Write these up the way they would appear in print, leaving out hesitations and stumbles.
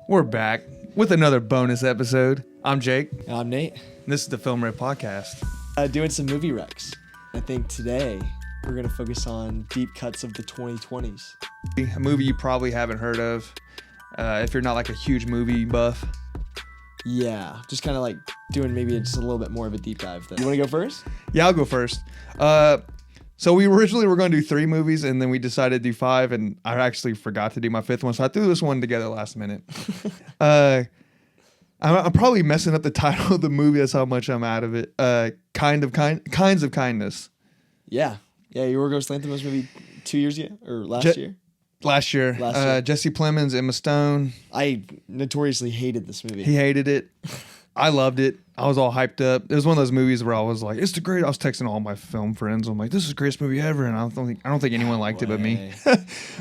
We're back with another bonus episode. I'm Jake. And I'm Nate. And this is the Film Riff podcast. Doing some movie recs. I think today we're going to focus on deep cuts of the 2020s. A movie you probably haven't heard of if you're not like a huge movie buff. Yeah, just kind of like doing maybe just a little bit more of a deep dive. You want to go first? Yeah, I'll go first. So we originally were going to do 3 movies, and then we decided to do 5, and I actually forgot to do my 5th one, so I threw this one together last minute. I'm probably messing up the title of the movie. That's how much I'm out of it. Kinds of Kindness. Yeah. Yorgos Lanthimos maybe 2 years ago or last year. Last year. Jesse Plemons, Emma Stone. I notoriously hated this movie. He hated it. I loved it. I was all hyped up. It was one of those movies where I was like, "It's the great." I was texting all my film friends. I'm like, "This is the greatest movie ever," and I don't think anyone liked it but me.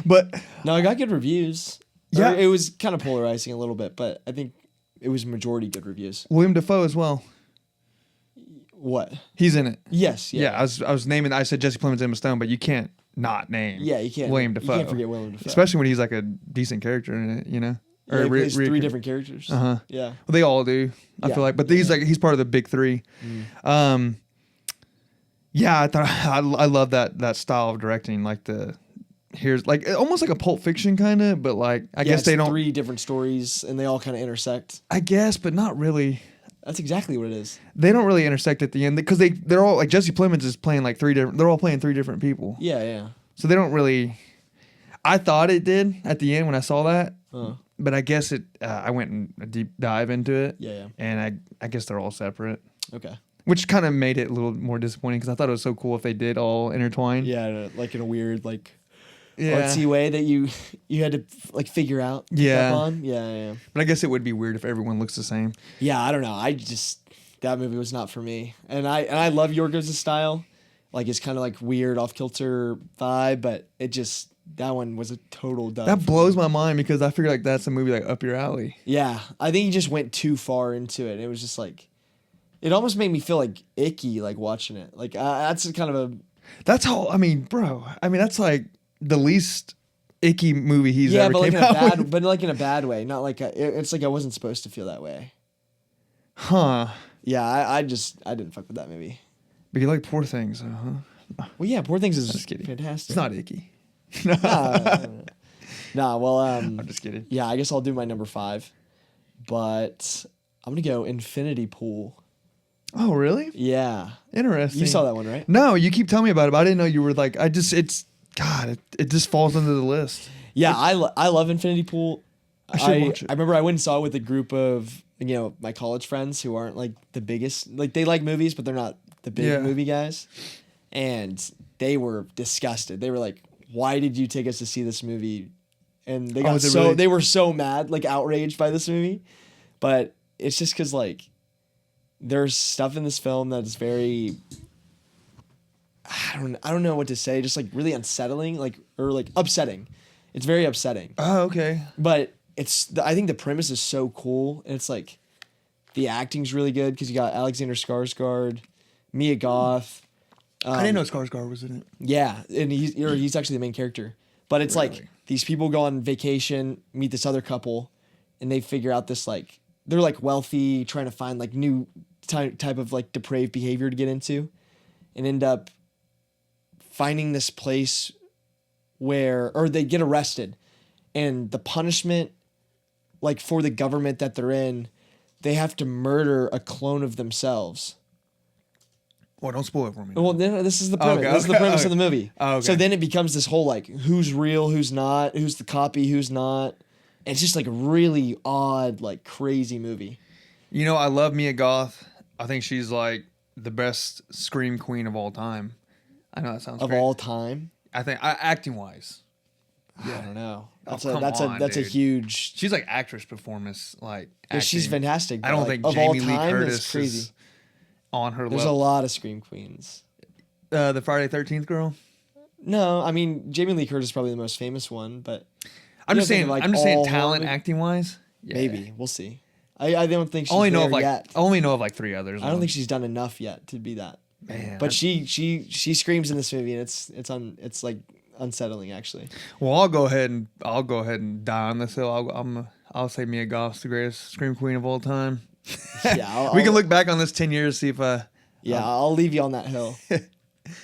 But no, I got good reviews. Yeah, it was kind of polarizing a little bit, but I think it was majority good reviews. William Dafoe as well. What? He's in it. Yes. Yeah. I was naming. I said Jesse Plemons, Emma Stone, but you can't not name. Yeah, you can't. William Dafoe. You can't forget William Dafoe, especially when he's like a decent character in it. You know. Yeah, he plays 3 different characters. Uh-huh. Yeah. Well, they all do. I feel like, but he's part of the big 3. Yeah, I thought I love that style of directing. Like here's like almost like a Pulp Fiction kind of, but like I guess they don't 3 different stories and they all kind of intersect. I guess, but not really. That's exactly what it is. They don't really intersect at the end because they're all like Jesse Plemons is playing like 3 different. They're all playing 3 different people. Yeah. So they don't really. I thought it did at the end when I saw that. But I guess it. I went in a deep dive into it. Yeah. And I guess they're all separate. Okay. Which kind of made it a little more disappointing because I thought it was so cool if they did all intertwine. Yeah, like in a weird artsy way that you had to like figure out. Yeah. But I guess it would be weird if everyone looks the same. Yeah, I don't know. That movie was not for me. And I love Yorgos' style. Like it's kind of like weird off kilter vibe, but that one was a total dub. That blows my mind because I figure like that's a movie like up your alley. Yeah, I think he just went too far into it. It was just like, it almost made me feel like icky like watching it. Like that's kind of a. That's how bro. That's like the least icky movie he's ever came out with. But like in a bad way, not like it's like I wasn't supposed to feel that way. Huh? Yeah, I didn't fuck with that movie. But you like Poor Things, huh? Well, yeah, Poor Things is just kidding. Fantastic. It's not icky. Nah, well, I'm just kidding. Yeah, I guess I'll do my number 5, but I'm gonna go Infinity Pool. Oh, really? Yeah. Interesting. You saw that one, right? No, you keep telling me about it, but I didn't know you were like. It just falls under the list. Yeah, I love Infinity Pool. I should watch it. I remember I went and saw it with a group of my college friends who aren't like the biggest. Like they like movies, but they're not the big movie guys, and they were disgusted. They were like, "Why did you take us to see this movie?" And they got they were so mad, like outraged by this movie. But it's just because like there's stuff in this film that's very I don't know what to say, just like really unsettling, or upsetting. It's very upsetting. Oh, okay. But I think the premise is so cool, and it's like the acting's really good because you got Alexander Skarsgård, Mia Goth. I didn't know Skarsgård was in it. Yeah, and he's actually the main character. But it's like these people go on vacation, meet this other couple, and they figure out this like they're like wealthy, trying to find like new type of like depraved behavior to get into, and end up finding this place or they get arrested, and the punishment, like for the government that they're in, they have to murder a clone of themselves. Well, don't spoil it for me. Well, this is the premise. This is the premise of the movie. Oh, okay. So then it becomes this whole like, who's real, who's not, who's the copy, who's not. And it's just like a really odd, like crazy movie. I love Mia Goth. I think she's like the best scream queen of all time. I know that sounds of great. all time. I think acting wise. Yeah. I don't know. That's a huge. She's like actress performance, like. Yeah, she's fantastic. I don't think Jamie Lee Curtis is on her level. There's a lot of scream queens. The Friday 13th girl. No, I mean Jamie Lee Curtis is probably the most famous one, but I'm just saying talent acting wise. Yeah. Maybe we'll see. I don't think she's only know yet. I only know of like 3 others. I don't think she's done enough yet to be that. Man, but she screams in this movie, and it's like unsettling actually. Well, I'll go ahead and die on this hill. I'll say Mia Goth's the greatest scream queen of all time. Yeah, We can look back on this 10 years, see if I'll leave you on that hill,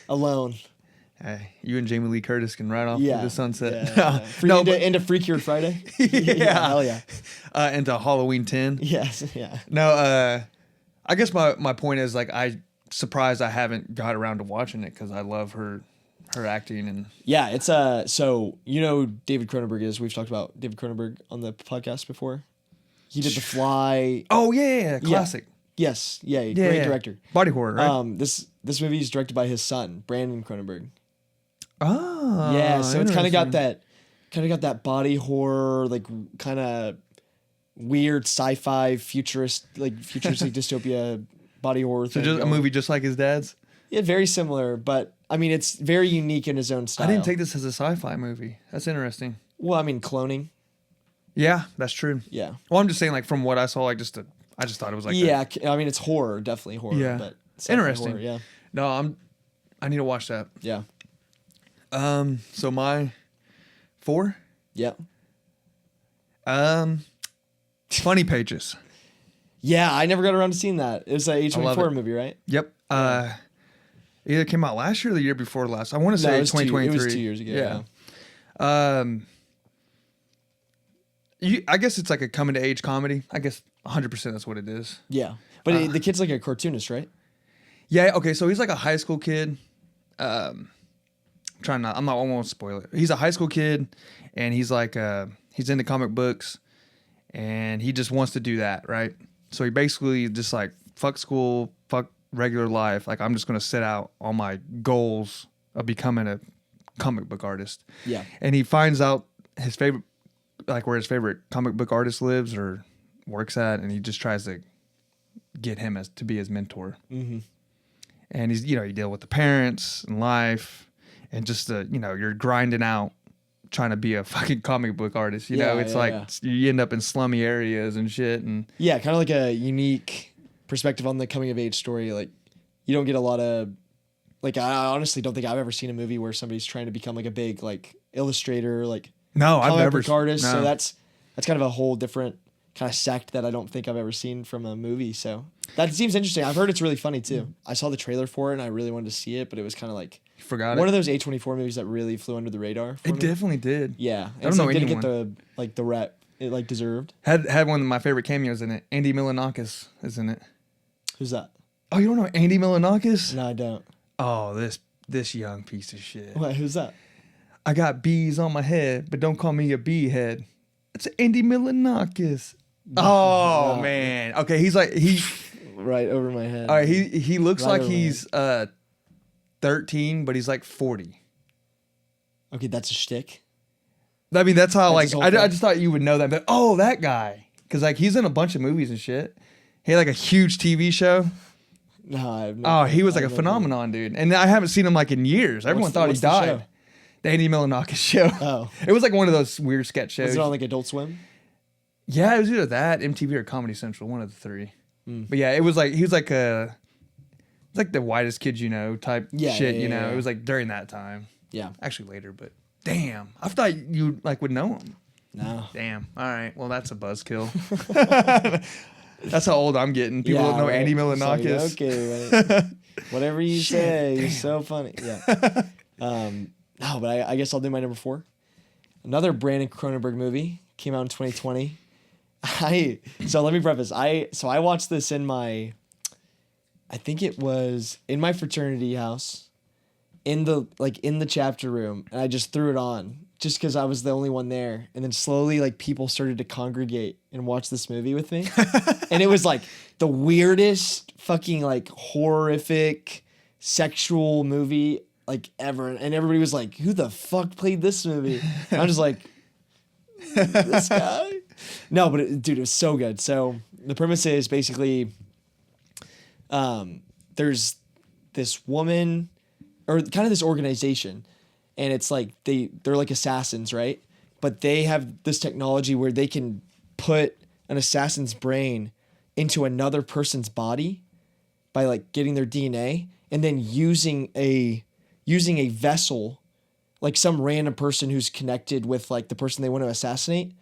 alone. You and Jamie Lee Curtis can ride off into the sunset. Into Freakier Friday. Yeah, hell yeah. Into Halloween 10. Yes, yeah. No, I guess my point is like I surprised I haven't got around to watching it because I love her acting and yeah. It's so David Cronenberg is. We've talked about David Cronenberg on the podcast before. He did The Fly. Oh yeah, classic. Yes, great director. Body horror, right? This movie is directed by his son, Brandon Cronenberg. Oh, yeah. So it's kind of got that body horror, like kind of weird sci-fi futuristic dystopia body horror thing. So just a movie just like his dad's. Yeah, very similar, but I mean it's very unique in his own style. I didn't take this as a sci-fi movie. That's interesting. Well, I mean cloning. Yeah, that's true. Yeah. Well, I'm just saying, like from what I saw, I just thought it was like I mean it's horror, definitely horror. Yeah, but interesting. Horror, yeah. No, I need to watch that. Yeah. So my 4. Yeah. Funny Pages. Yeah, I never got around to seeing that. It was an A24 movie, right? Yep. Either came out last year or the year before last. I want to say 2023. It was 2 years ago. Yeah. I guess it's like a coming to age comedy. I guess 100% that's what it is. Yeah. But the kid's like a cartoonist, right? Yeah. Okay. So he's like a high school kid. I won't spoil it. He's a high school kid, and he's like he's into comic books, and he just wants to do that, right? So he basically just like fuck school, fuck regular life. Like I'm just gonna set out on my goals of becoming a comic book artist. Yeah. And he finds out his favorite, like where his favorite comic book artist lives or works at, and he just tries to get him to be his mentor. Mm-hmm. And he's you deal with the parents and life. And just, you're grinding out trying to be a fucking comic book artist. You end up in slummy areas and shit. And yeah, kind of like a unique perspective on the coming of age story. Like, you don't get a lot of, like, I honestly don't think I've ever seen a movie where somebody's trying to become like a big, like, illustrator, like, I've never artist. No. So that's kind of a whole different kind of sect that I don't think I've ever seen from a movie. So that seems interesting. I've heard it's really funny too. I saw the trailer for it and I really wanted to see it, but it was kind of like one of those A24 movies that really flew under the radar. It definitely did. Yeah, I don't know didn't anyone. get the rep it like deserved. Had one of my favorite cameos in it. Andy Milonakis is in it. Who's that? Oh, you don't know Andy Milonakis? No, I don't. Oh, this young piece of shit. What? Who's that? I got bees on my head, but don't call me a bee head. It's Andy Milonakis. Oh man. Okay, he's like right over my head. All right, he looks right like he's 13, but he's like 40. Okay, that's a shtick. I mean, that's how That's I just thought you would know that. But that guy, because like he's in a bunch of movies and shit. He had like a huge TV show. No, I have no. He was like a phenomenon, dude. And I haven't seen him like in years. Everyone thought he died. Show? The Andy Milonakis show. Oh, it was like one of those weird sketch shows. Was it on like Adult Swim? Yeah, it was either that, MTV, or Comedy Central, one of the three. But yeah, it was like he was like it's like the whitest kid type shit. Yeah. It was like during that time. Yeah, actually later, but damn, I thought you like would know him. No, damn. All right, well that's a buzzkill. That's how old I'm getting. People don't know right. Andy Milonakis. Like, okay, whatever you say, you're so funny. Yeah. No, but I guess I'll do my number 4. Another Brandon Cronenberg movie came out in 2020. So let me preface. I watched this I think it was in my fraternity house, in the chapter room, and I just threw it on just because I was the only one there, and then slowly like people started to congregate and watch this movie with me, and it was like the weirdest fucking like horrific sexual movie like ever, and everybody was like, "Who the fuck played this movie?" And I'm just like, "This guy." No, but dude, it was so good. So the premise is basically, there's this woman, or kind of this organization, and it's like they're like assassins, right? But they have this technology where they can put an assassin's brain into another person's body by like getting their DNA, and then using a vessel, like some random person who's connected with like the person they want to assassinate,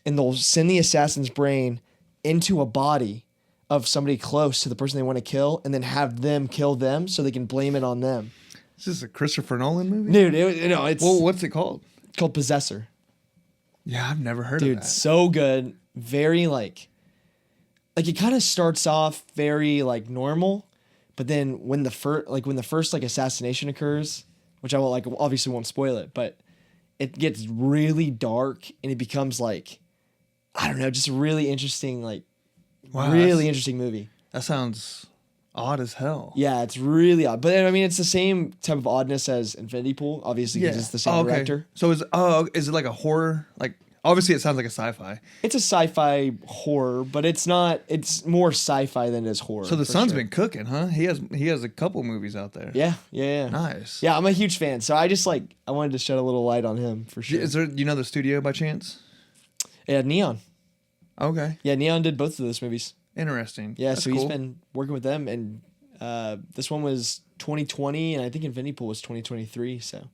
and they'll send the assassin's brain into a body of somebody close to the person they want to kill, and then have them kill them so they can blame it on them. Is this a Christopher Nolan movie? Dude, it's Well, what's it called? called Possessor. Yeah, I've never heard of Dude, that. so good. Very like it kind of starts off very like normal, but then when the first like assassination occurs, which I won't like obviously won't spoil it, but it gets really dark and it becomes like, I don't know, just a really interesting Wow, really interesting movie. That sounds odd as hell. Yeah, it's really odd. But I mean, it's the same type of oddness as Infinity Pool, obviously, because it's the same director. So is it like a horror? Like, obviously it sounds like a sci-fi. It's a sci-fi horror, but it's not. It's more sci-fi than it is horror. So the for son's sure. been cooking, huh? He has a couple movies out there. Yeah. Nice. Yeah, I'm a huge fan. So I wanted to shed a little light on him for sure. Is there, you know, the studio by chance? Yeah, Neon. Okay. Yeah, Neon did both of those movies. Interesting. Yeah, That's so cool. he's been working with them, and this one was 2020, and I think Infinity Pool was 2023. So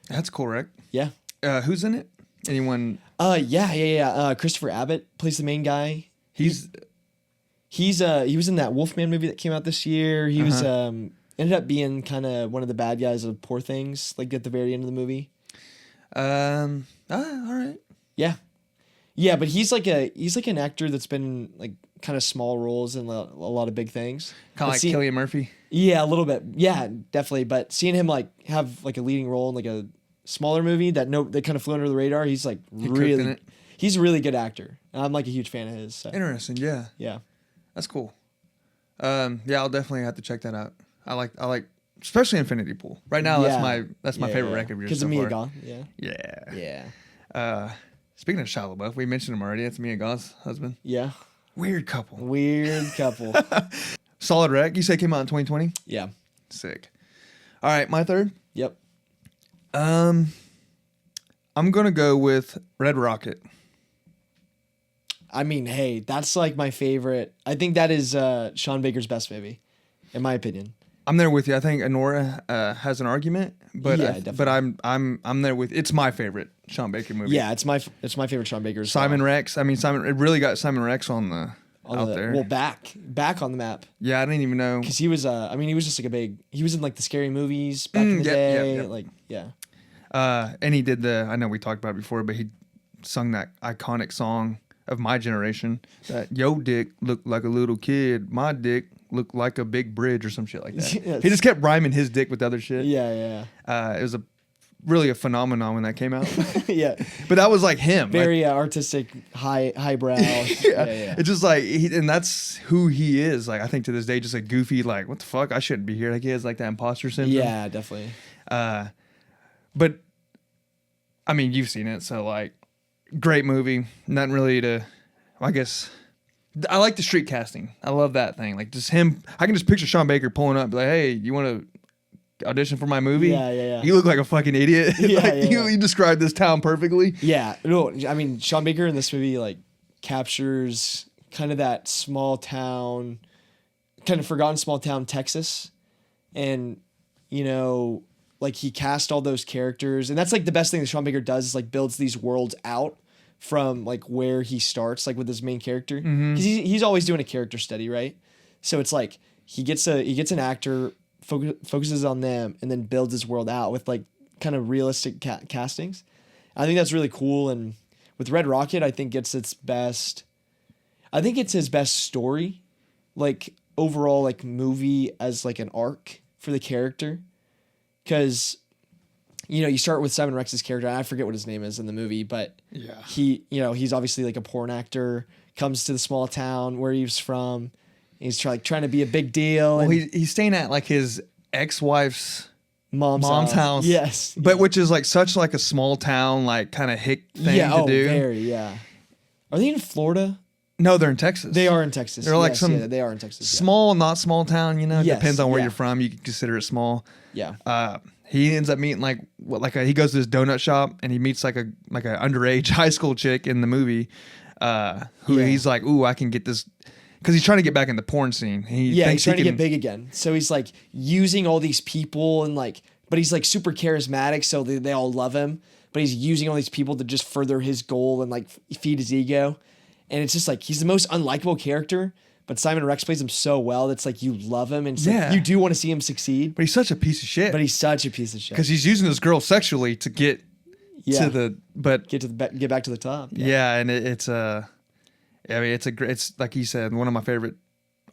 That's correct. yeah. Who's in it? Anyone? Yeah. Christopher Abbott plays the main guy. He was in that Wolfman movie that came out this year. He was ended up being kind of one of the bad guys of Poor Things, like at the very end of the movie. All right. Yeah, but he's like an actor that's been like kind of small roles in a lot of big things. Kind of like Cillian Murphy. Yeah, a little bit. Yeah, definitely. But seeing him like have like a leading role in like a smaller movie that kind of flew under the radar, he's like really, he's a really good actor. And I'm like a huge fan of his. So. Interesting. Yeah. Yeah. That's cool. Yeah, I'll definitely have to check that out. I like especially Infinity Pool. Right now, that's my favorite record of yours so Because of Mia far. Gone. Yeah. Speaking of Shia LaBeouf, we mentioned him already. It's Mia Goth's husband. Yeah. Weird couple. Solid Wreck. You say it came out in 2020? Yeah. Sick. All right, my third. Yep. I'm gonna go with Red Rocket. I mean, hey, that's like my favorite. I think that is Sean Baker's best movie, in my opinion. I'm there with you. I think Honora has an argument, but Yeah, but I'm there with. It's my favorite Sean Baker movie. Yeah, it's my favorite Sean Baker. Simon Rex. I mean, It really got Simon Rex on the out there. Well, back on the map. Yeah, I didn't even know Because he was. He was just like he was in like the scary movies back in the day. Yep. Like yeah. And he did I know we talked about it before, but he sung that iconic song of my generation. That yo dick looked like a little kid. My dick looked like a big bridge or some shit like that. Yes. He just kept rhyming his dick with other shit. Yeah. It was really a phenomenon when that came out. Yeah. But that was like him. Very artistic, highbrow. Yeah. It's just like, and that's who he is. Like, I think to this day, just a goofy, like, what the fuck? I shouldn't be here. Like, he has like that imposter syndrome. Yeah, definitely. But I mean, you've seen it, so like, great movie. Nothing really I guess. I like the street casting. I love that thing. Like, just him. I can just picture Sean Baker pulling up, be like, "Hey, you want to audition for my movie?" Yeah. You look like a fucking idiot. Yeah, You described this town perfectly. Yeah. No, I mean, Sean Baker in this movie like captures kind of that small town, kind of forgotten small town Texas, and like he cast all those characters, and that's like the best thing that Sean Baker does is like builds these worlds out from like where he starts, like with his main character, because he's always doing a character study, right? So it's like he gets an actor, focuses on them, and then builds his world out with like kind of realistic castings. I think that's really cool. And with Red Rocket, I think it's its best. I think it's his best story, like overall, like movie as like an arc for the character, because. You start with Simon Rex's character. I forget what his name is in the movie, but he's obviously like a porn actor, comes to the small town where he's from. He's trying to be a big deal. Well, and he's staying at like his ex-wife's mom's house. Yes. But which is like such like a small town, like kind of hick thing to do. Very, yeah. Are they in Florida? No, they're in Texas. They are in Texas. They're like they are in Texas. Small, not small town, Yes, Depends on where you're from. You can consider it small. Yeah. He ends up meeting he goes to this donut shop and he meets like a underage high school chick in the movie, who he's like, ooh, I can get this, because he's trying to get back in the porn scene. He's trying to get big again. So he's like using all these people and like, but he's like super charismatic, so they all love him. but he's using all these people to just further his goal and like feed his ego. And it's just like he's the most unlikable character, but Simon Rex plays him so well that's like you love him and like, you do want to see him succeed. But he's such a piece of shit. But he's such a piece of shit because he's using this girl sexually to get to the get back to the top. Yeah, and it's I mean it's like he said, one of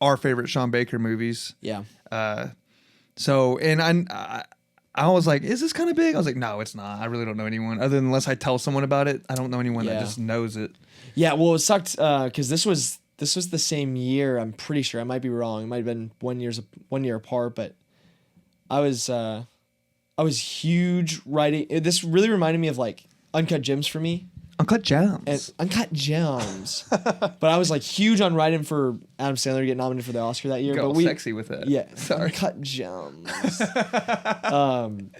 our favorite Sean Baker movies. Yeah. So and I was like, is this kind of big? I was like, no, it's not. I really don't know anyone other than unless I tell someone about it. I don't know anyone that just knows it. Yeah, well, it sucked because this was the same year. I'm pretty sure. I might be wrong. It might have been 1 year apart, but I was huge writing. This really reminded me of like Uncut Gems for me. Uncut Gems. And Uncut Gems. But I was like huge on writing for Adam Sandler to get nominated for the Oscar that year. Got but sexy with that. Yeah. Sorry. Uncut Gems.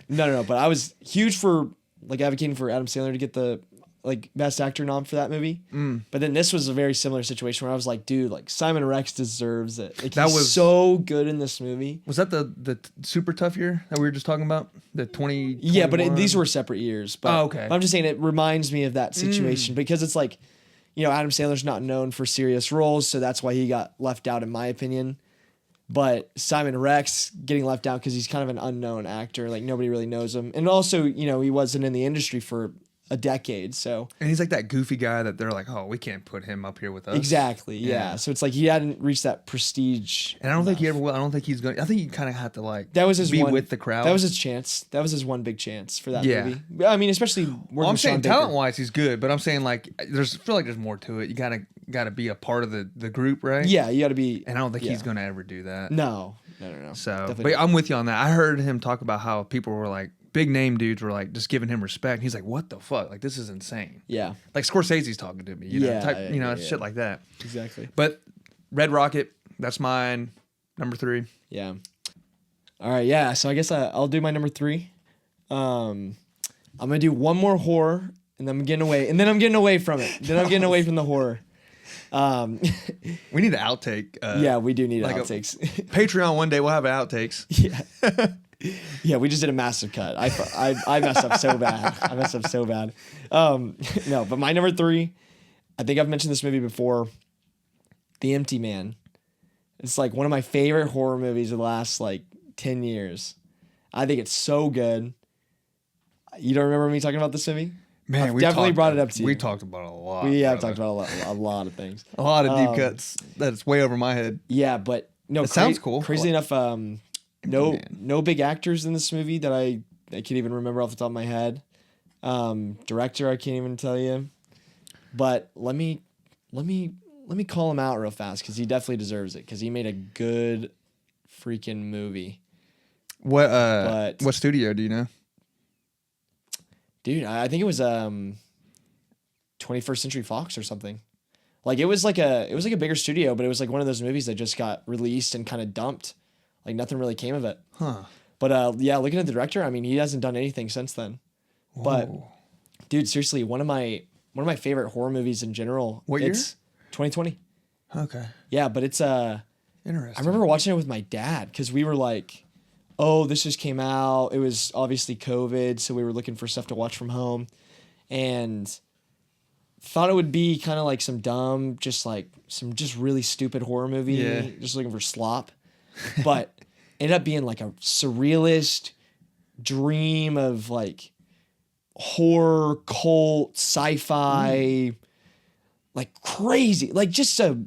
No. But I was huge for like advocating for Adam Sandler to get the like best actor nom for that movie. But then this was a very similar situation where I was like, dude, like Simon Rex deserves it. Like, he's so good in this movie. Was that the super tough year that we were just talking about? The 20. Yeah, but these were separate years. But okay. I'm just saying it reminds me of that situation because it's like, you know, Adam Sandler's not known for serious roles, so that's why he got left out, in my opinion. But Simon Rex getting left out because he's kind of an unknown actor, like nobody really knows him, and also, you know, he wasn't in the industry for a decade, so. And he's like that goofy guy that they're like, oh, we can't put him up here with us. Exactly, yeah. So it's like he hadn't reached that prestige. And I don't think he ever will. I don't think he's going. I think he kind of had to like that was his be one, with the crowd. That was his chance. That was his one big chance for that movie. I mean, especially I'm saying talent wise, he's good, but I'm saying like I feel like there's more to it. You gotta be a part of the group, right? Yeah, you gotta be. And I don't think he's gonna ever do that. No. So, definitely but I'm with you on that. I heard him talk about how people were like, big name dudes were like just giving him respect. He's like, what the fuck? Like, this is insane. Yeah. Like Scorsese's talking to me, you know, shit like that. Exactly. But Red Rocket, that's mine. Number 3. Yeah. All right. Yeah. So I guess I'll do my number 3. I'm going to do one more horror and then I'm getting away from it. Then I'm getting away from the horror. We need an outtake. Yeah, we do need like outtakes. Patreon one day we'll have outtakes. Yeah. Yeah, we just did a massive cut. I messed up so bad. No, but my number 3, I think I've mentioned this movie before, The Empty Man. It's like one of my favorite horror movies of the last like 10 years. I think it's so good. You don't remember me talking about this movie? Man, we definitely brought it up to you. We talked about it a lot. We have talked about a lot of things. A lot of deep cuts. That's way over my head. Yeah, but no, it sounds cool. Crazy enough, no big actors in this movie that I can't even remember off the top of my head. Director, I can't even tell you. But let me call him out real fast because he definitely deserves it because he made a good freaking movie. What studio do you know? Dude, I think it was 21st Century Fox or something. Like it was like a bigger studio, but it was like one of those movies that just got released and kind of dumped. Like nothing really came of it. Huh. But yeah, looking at the director, I mean, he hasn't done anything since then. Whoa. But dude, seriously, one of my favorite horror movies in general. What year? It's 2020. Okay. Yeah, but it's interesting. I remember watching it with my dad because we were like, oh, this just came out. It was obviously COVID, so we were looking for stuff to watch from home, and thought it would be kind of like some dumb, just really stupid horror movie. Yeah. Just looking for slop, but ended up being like a surrealist dream of like horror, cult, sci-fi. Like crazy, like just a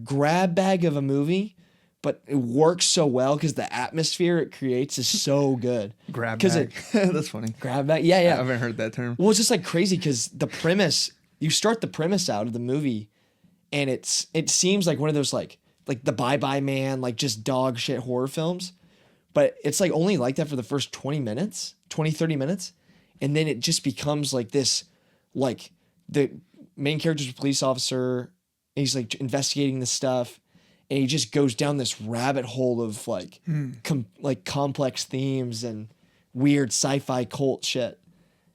grab bag of a movie, but it works so well because the atmosphere it creates is so good. Grab bag. That's funny. Grab bag. Yeah. I haven't heard that term. Well, it's just like crazy because the premise, you start the premise out of the movie, and it seems like one of those like the Bye Bye Man, like just dog shit horror films, but it's like only like that for the first 30 minutes, and then it just becomes like this, like the main character's a police officer, and he's like investigating this stuff, and he just goes down this rabbit hole of like complex themes and weird sci-fi cult shit.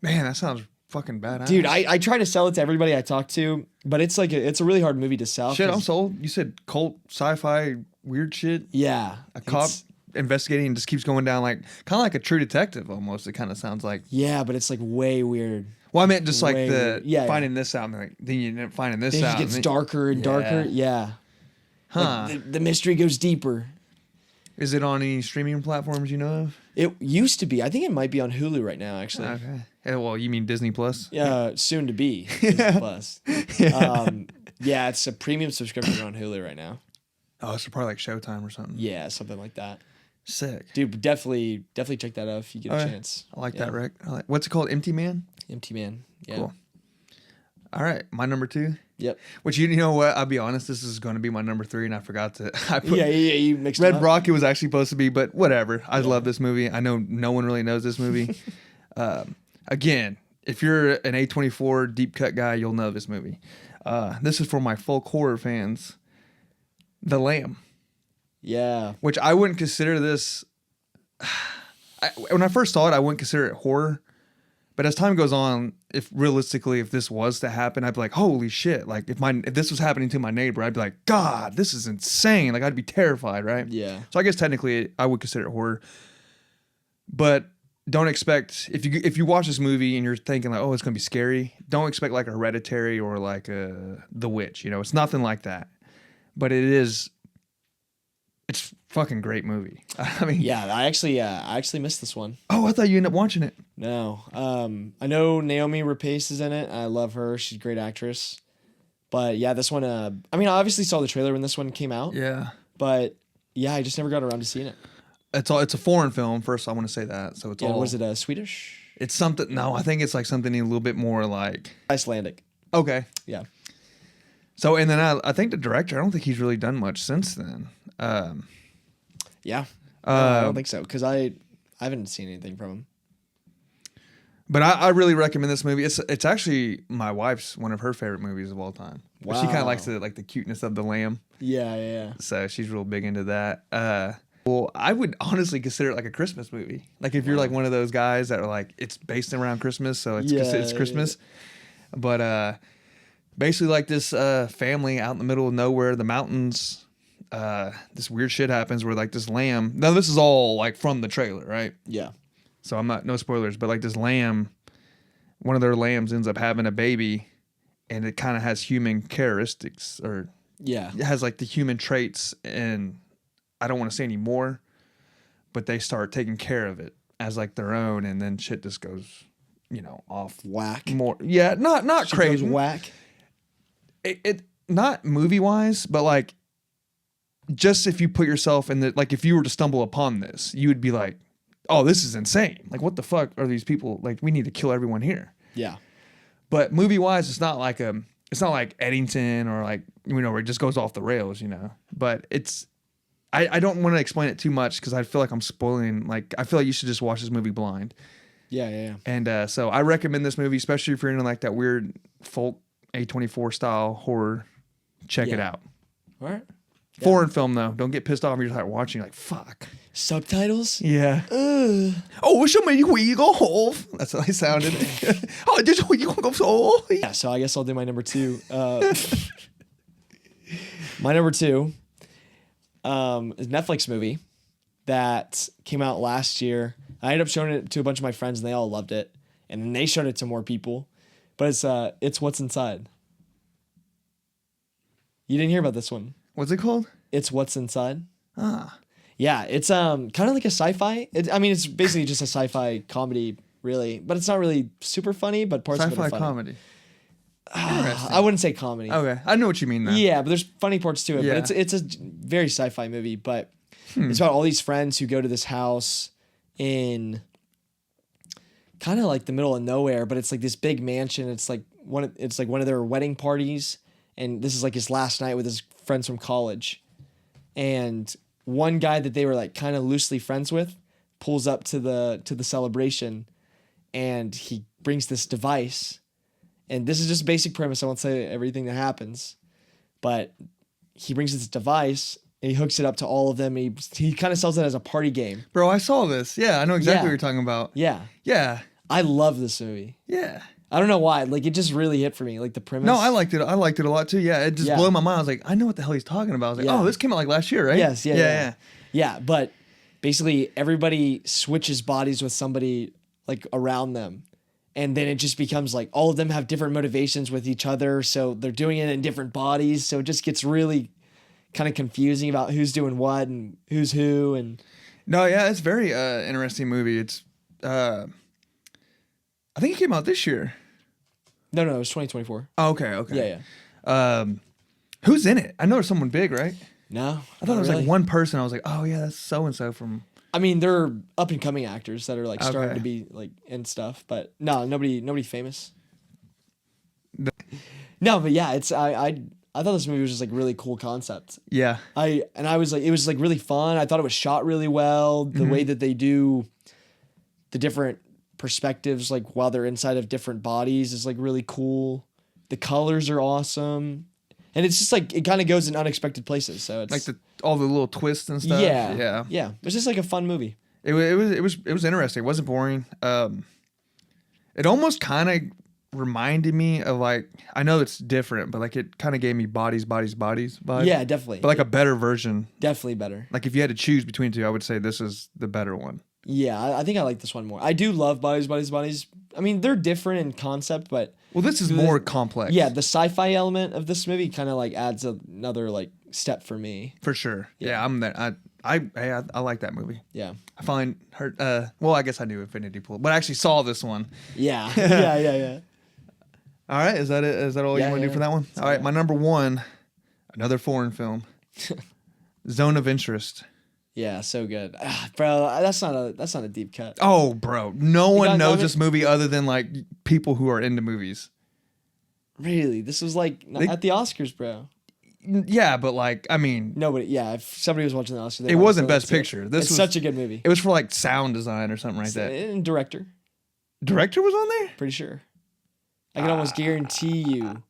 Man, that sounds fucking badass. Dude, I try to sell it to everybody I talk to, but it's like it's a really hard movie to sell. Shit, I'm sold. You said cult, sci-fi, weird shit. Yeah. A cop investigating and just keeps going down like kind of like a True Detective almost. It kind of sounds like. Yeah, but it's like way weird. Well, I meant just like Way the weird. finding this out and like then you end up finding this Then out. it gets and darker and darker. Yeah. Huh. Like the mystery goes deeper. Is it on any streaming platforms you know of? It used to be. I think it might be on Hulu right now, actually. Okay. Well, you mean Disney Plus? Yeah, soon to be. Disney Plus. Yeah, it's a premium subscription on Hulu right now. Oh, so probably like Showtime or something. Yeah, something like that. Sick. Dude, definitely check that out if you get a Okay. chance. I like that, Rick. What's it called? Empty Man? Empty Man. Yeah. Cool. All right, my number 2. Yep. Which you know what? I'll be honest, this is going to be my number 3, and I forgot to. I put Yeah, you mixed it Red up. Rocket was actually supposed to be, but whatever. I love this movie. I know no one really knows this movie. Again, if you're an A24 deep cut guy, you'll know this movie. This is for my folk horror fans. The Lamb, Yeah. which I wouldn't consider this. When I first saw it, I wouldn't consider it horror. But as time goes on, if this was to happen, I'd be like, holy shit. Like if this was happening to my neighbor, I'd be like, God, this is insane. Like I'd be terrified, right? Yeah. So I guess technically I would consider it horror. But don't expect, if you watch this movie and you're thinking like, oh, it's going to be scary, don't expect like a Hereditary or like The Witch. You know, it's nothing like that. But it's fucking great movie. I mean, Yeah, I actually missed this one. oh, I thought you ended up watching it. No. I know Naomi Rapace is in it. I love her. She's a great actress. But yeah, this one, I mean, I obviously saw the trailer when this one came out. Yeah. But yeah, I just never got around to seeing it. It's a foreign film. First, I want to say that. So it's Yeah, all. was it Swedish? It's something. No, I think it's like something a little bit more like. Icelandic. Okay. Yeah. So and then I think the director. I don't think he's really done much since then. Yeah. No, I don't think so because I haven't seen anything from him. But I really recommend this movie. It's actually my wife's one of her favorite movies of all time. Wow. She kind of likes the cuteness of the lamb. Yeah. So she's real big into that. Well, I would honestly consider it like a Christmas movie. Like if you're like one of those guys that are like it's based around Christmas, so it's Christmas. Yeah. But basically like this family out in the middle of nowhere, the mountains. This weird shit happens where like this lamb. Now this is all like from the trailer, right? Yeah. So I'm not no spoilers, but like this lamb, one of their lambs ends up having a baby, and it kind of has human characteristics, or it has like the human traits, and I don't want to say any more, but they start taking care of it as like their own, and then shit just goes, off whack. More, yeah, not Shit crazy. goes whack. It not movie wise, but like just if you put yourself in like if you were to stumble upon this, you would be like, oh, this is insane. Like, what the fuck are these people? Like, we need to kill everyone here. Yeah. But movie wise, it's not like Eddington or like, where it just goes off the rails, But I don't want to explain it too much because I feel like I'm spoiling. Like, I feel like you should just watch this movie blind. Yeah. And so I recommend this movie, especially if you're into like that weird folk A24 style horror. Check it out. All right. Foreign film though. Don't get pissed off. You're just like watching. Like fuck. Subtitles. Yeah. Oh, show me where you go home. That's how I sounded. Oh, just where you go home. Yeah. So I guess I'll do my number 2. My number 2 is a Netflix movie that came out last year. I ended up showing it to a bunch of my friends and they all loved it. And then they showed it to more people. But it's What's Inside. You didn't hear about this one. What's it called? It's What's Inside. Ah. Yeah, it's kind of like a sci-fi. It's basically just a sci-fi comedy, really. But it's not really super funny, but parts of it are Sci-fi funny. comedy. I wouldn't say comedy. Okay, I know what you mean now. Yeah, but there's funny parts to it. Yeah. But it's a very sci-fi movie. But it's about all these friends who go to this house in kind of like the middle of nowhere. But it's like this big mansion. It's like one of their wedding parties, and this is like his last night with his friends from college. And one guy that they were like kind of loosely friends with pulls up to the celebration, and he brings this device. And this is just a basic premise. I won't say everything that happens, but he brings this device and he hooks it up to all of them. He kind of sells it as a party game. Bro, I saw this. Yeah, I know exactly what you're talking about. Yeah. Yeah. I love this movie. Yeah. I don't know why. Like, it just really hit for me. Like, the premise. No, I liked it. I liked it a lot too. Yeah, it just blew my mind. I was like, I know what the hell he's talking about. I was like, oh, this came out like last year, right? Yes. Yeah. But basically everybody switches bodies with somebody like around them. And then it just becomes like all of them have different motivations with each other. So they're doing it in different bodies. So it just gets really kind of confusing about who's doing what and who's who. And No, yeah, it's a very interesting movie. It's I think it came out this year. no, it was 2024. Oh, okay. Yeah. Who's in it? I know there's someone big, right? No, I thought it was like one person. I was like, oh yeah, that's so and so from. I mean, they're up and coming actors that are like starting Okay. to be like in stuff, but no, nobody famous. No, but yeah, it's I thought this movie was just like really cool concept. Yeah. I was like, it was like really fun. I thought it was shot really well. The way that they do the different perspectives, like while they're inside of different bodies, is like really cool. The colors are awesome, and it's just like it kind of goes in unexpected places. So it's Like all the little twists and stuff. yeah. It's just like a fun movie. It was interesting. It wasn't boring. It almost kind of reminded me of like, I know it's different, but like it kind of gave me bodies vibe. Yeah, definitely. But like a better version. Definitely better. Like if you had to choose between two, I would say this is the better one. Yeah, I think I like this one more. I do love bodies. I mean, they're different in concept, but Well, this is more complex. yeah, the sci-fi element of this movie kind of like adds another like step for me. For sure. Yeah, I'm there. I like that movie. Yeah. I finally heard. Well, I guess I knew Infinity Pool, but I actually saw this one. Yeah. Yeah. All right, is that it? Is that all you want to do for that one? All right, my number one, another foreign film, Zone of Interest. Yeah, so good, bro. That's not a deep cut. Oh, bro, no one knows it? this movie other than like people who are into movies. Really, this was like at the Oscars, bro. Yeah, but like, I mean, Nobody. Yeah, if somebody was watching the Oscars, it wasn't Best Picture. This it's was such a good movie. It was for like sound design or something like that. And director, Director was on there. pretty sure. I can almost guarantee you,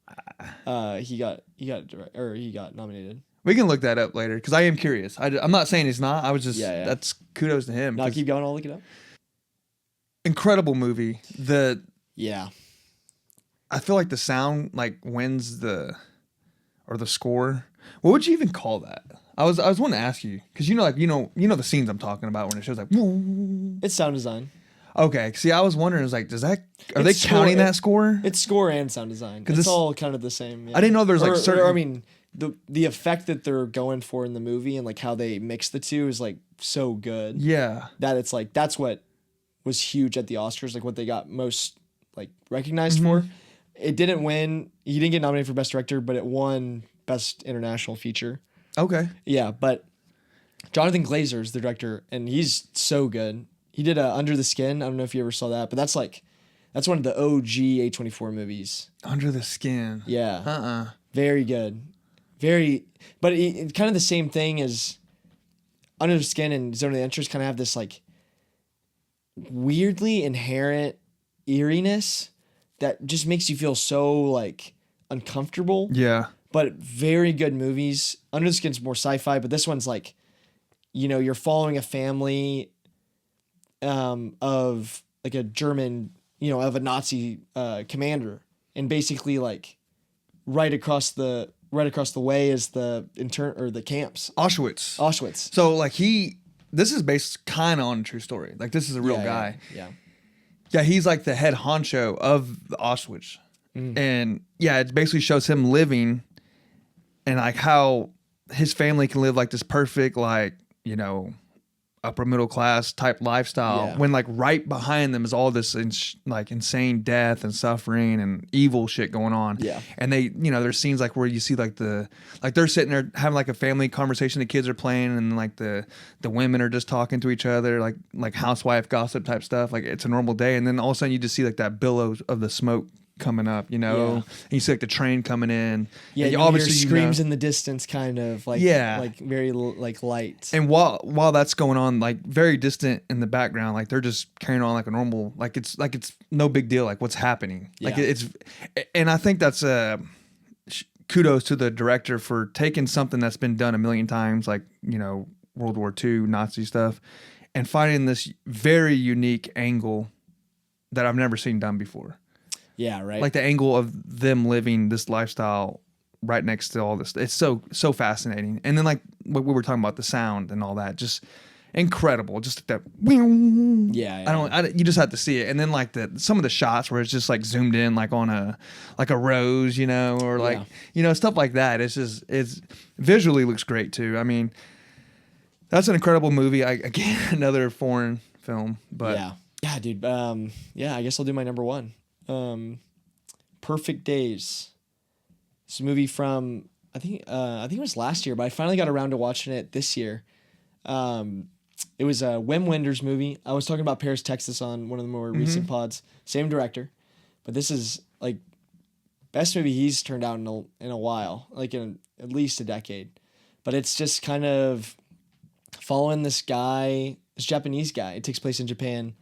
he got nominated. We can look that up later because I am curious. I'm not saying he's not. I was just that's kudos to him. No, 'cause keep going. I'll look it up. incredible movie. Yeah. I feel like the sound like wins the score. What would you even call that? I was wanting to ask you because you know the scenes I'm talking about when it shows like. It's sound design. Okay, see, I was wondering, are they It's counting score- that score? It's score and sound design. It's all kind of the same. Yeah. I didn't know there's like certain. I mean, the effect that they're going for in the movie and like how they mix the two is like so good. Yeah. That it's like that's what was huge at the Oscars, like what they got most like recognized for. It didn't win. He didn't get nominated for Best Director, but it won Best International Feature. Okay. Yeah, but Jonathan Glazer is the director, and he's so good. He did Under the Skin. I don't know if you ever saw that, but that's one of the OG A24 movies. Under the Skin. Yeah. Very good. But it's kind of the same thing as Under the Skin and Zone of Interest kind of have this like weirdly inherent eeriness that just makes you feel so like uncomfortable. Yeah. But very good movies. Under the Skin's more sci-fi, but this one's like, you're following a family of like a German, of a Nazi commander, and basically like right across the way is the camps. Auschwitz. So like this is based kind of on a true story. Like this is a real guy. Yeah, he's like the head honcho of the Auschwitz. And yeah, it basically shows him living and like how his family can live like this perfect, like, upper middle class type lifestyle when like right behind them is all this like insane death and suffering and evil shit going on. Yeah. And they, there's scenes like where you see like they're sitting there having like a family conversation, the kids are playing and like the women are just talking to each other, like housewife gossip type stuff. Like it's a normal day. And then all of a sudden you just see like that billows of the smoke coming up, and you see like the train coming in. Yeah, you obviously hear screams in the distance, kind of like like very like light. And while that's going on, like very distant in the background, like they're just carrying on like a normal, like it's no big deal, like what's happening. Like and I think that's kudos to the director for taking something that's been done a million times, like World War II Nazi stuff, and finding this very unique angle that I've never seen done before. Yeah, right. Like the angle of them living this lifestyle right next to all this. It's so fascinating. And then like what we were talking about, the sound and all that, just incredible. Just that. Yeah. You just have to see it, and then like some of the shots where it's just like zoomed in, like on a rose, or like stuff like that. It's visually looks great too. I mean, that's an incredible movie. Again, another foreign film, but yeah, dude. I guess I'll do my number one. Perfect Days. It's a movie from I think it was last year, but I finally got around to watching it this year. It was a Wim Wenders movie. I was talking about Paris, Texas on one of the more recent pods. Same director, but this is like best movie he's turned out in a while, like in at least a decade. But it's just kind of following this Japanese guy. It takes place in Japan,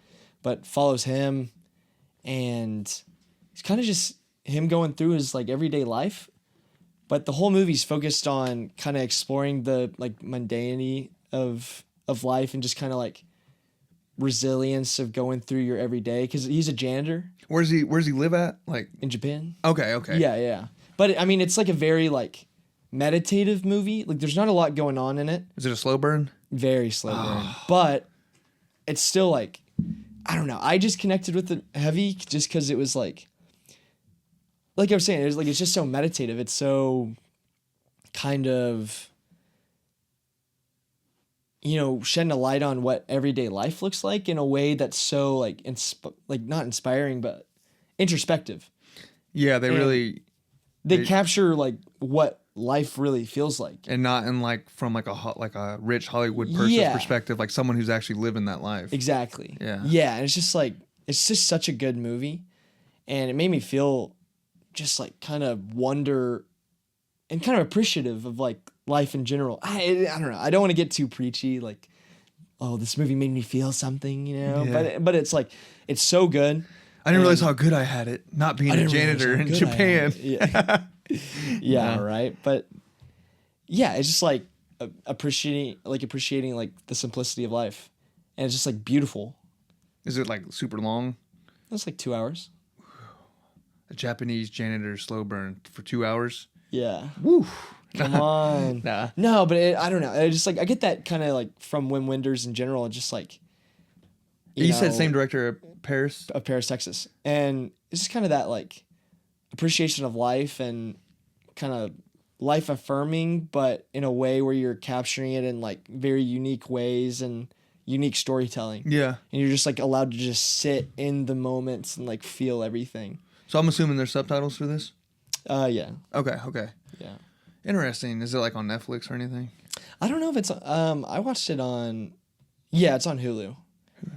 but follows him, and it's kind of just him going through his like everyday life. But the whole movie's focused on kind of exploring the like mundanity of life and just kind of like resilience of going through your everyday, because he's a janitor. Where's he live at? Like in Japan. Okay. Yeah. But I mean, it's like a very like meditative movie. Like there's not a lot going on in it. Is it a slow burn? Very slow burn. But it's still like, I don't know. I just connected with it heavy just because it was like I was saying, it's just so meditative. It's so kind of, shedding a light on what everyday life looks like in a way that's so like not inspiring, but introspective. Yeah, they capture like what life really feels like, and not in like from like a rich Hollywood person's perspective, like someone who's actually living that life. Exactly. Yeah. And it's just such a good movie, and it made me feel just like kind of wonder and kind of appreciative of like life in general. I don't know. I don't want to get too preachy, like, oh, this movie made me feel something, but it's like, it's so good. I didn't realize how good I had it, not being a janitor in Japan. Yeah, right. But yeah, it's just like appreciating like the simplicity of life, and it's just like beautiful. Is it like super long? It's like 2 hours. A Japanese janitor slow burn for 2 hours. Yeah. Woo. Come on. Nah. No, but I don't know. I just like, I get that kind of like from Wim Wenders in general. Just like, you said same director of Paris, Texas, and it's just kind of that like appreciation of life and kind of life affirming, but in a way where you're capturing it in like very unique ways and unique storytelling. Yeah. And you're just like allowed to just sit in the moments and like feel everything. So I'm assuming there's subtitles for this? Yeah. Okay. Yeah. Interesting. Is it like on Netflix or anything? I don't know if it's I watched it on it's on Hulu.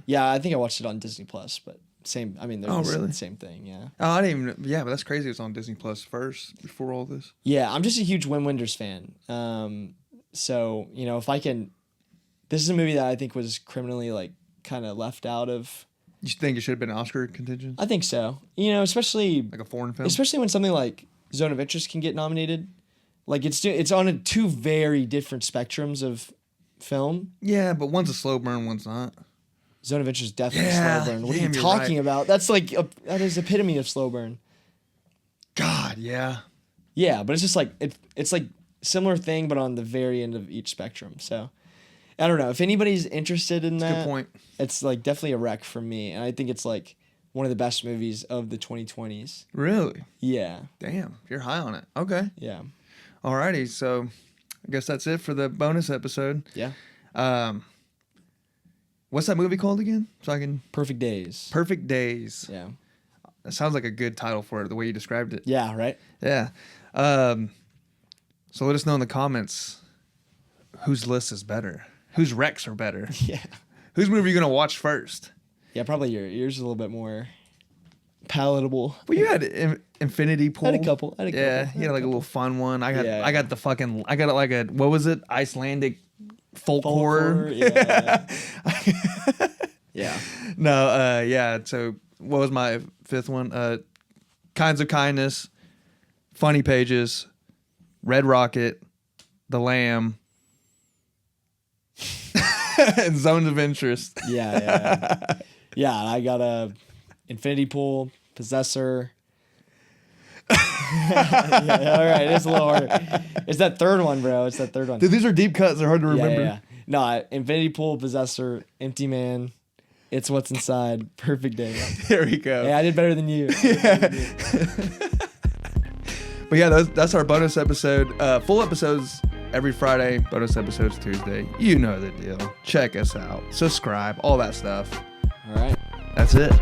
Yeah, I think I watched it on Disney Plus, but same, I mean, they're the same thing, yeah. Oh, I didn't even, but that's crazy. It was on Disney Plus first before all this. Yeah, I'm just a huge Wim Wenders fan. So, if I can, this is a movie that I think was criminally like kind of left out of. You think it should have been Oscar contingent? I think so. Especially like a foreign film, especially when something like Zone of Interest can get nominated. Like it's on two very different spectrums of film. Yeah, but one's a slow burn, one's not. Zone of Interest is definitely slow burn. What are you talking about? That's like that is epitome of slow burn. God, yeah. Yeah, but it's just like it's like similar thing, but on the very end of each spectrum. So I don't know if anybody's interested in that. Good point. It's like definitely a rec for me, and I think it's like one of the best movies of the 2020s. Really? Yeah. Damn, you're high on it. Okay. Yeah. Alrighty, so I guess that's it for the bonus episode. Yeah. What's that movie called again? So I can. Perfect Days. Perfect Days. Yeah. That sounds like a good title for it, the way you described it. Yeah. Right. Yeah. So let us know in the comments whose list is better, whose recs are better. Yeah. Whose movie are you gonna watch first? Yeah, probably yours is a little bit more palatable. Well, you had Infinity Pool. I had a couple. Yeah, you had like a little fun one. I got like a what was it? Icelandic folk horror. Yeah. Yeah. No, yeah. So what was my fifth one? Kinds of Kindness, Funny Pages, Red Rocket, The Lamb, and Zones of Interest. Yeah. I got a Infinity Pool, Possessor. Yeah, all right, it's a little harder. It's that third one, bro. It's that third one. Dude, these are deep cuts. They're hard to remember. Yeah. No, Infinity Pool, Possessor, Empty Man. It's What's Inside. Perfect Day. There we go. Hey, I did better than you. But yeah, that's our bonus episode. Full episodes every Friday. Bonus episodes Tuesday. You know the deal. Check us out. Subscribe. All that stuff. All right. That's it.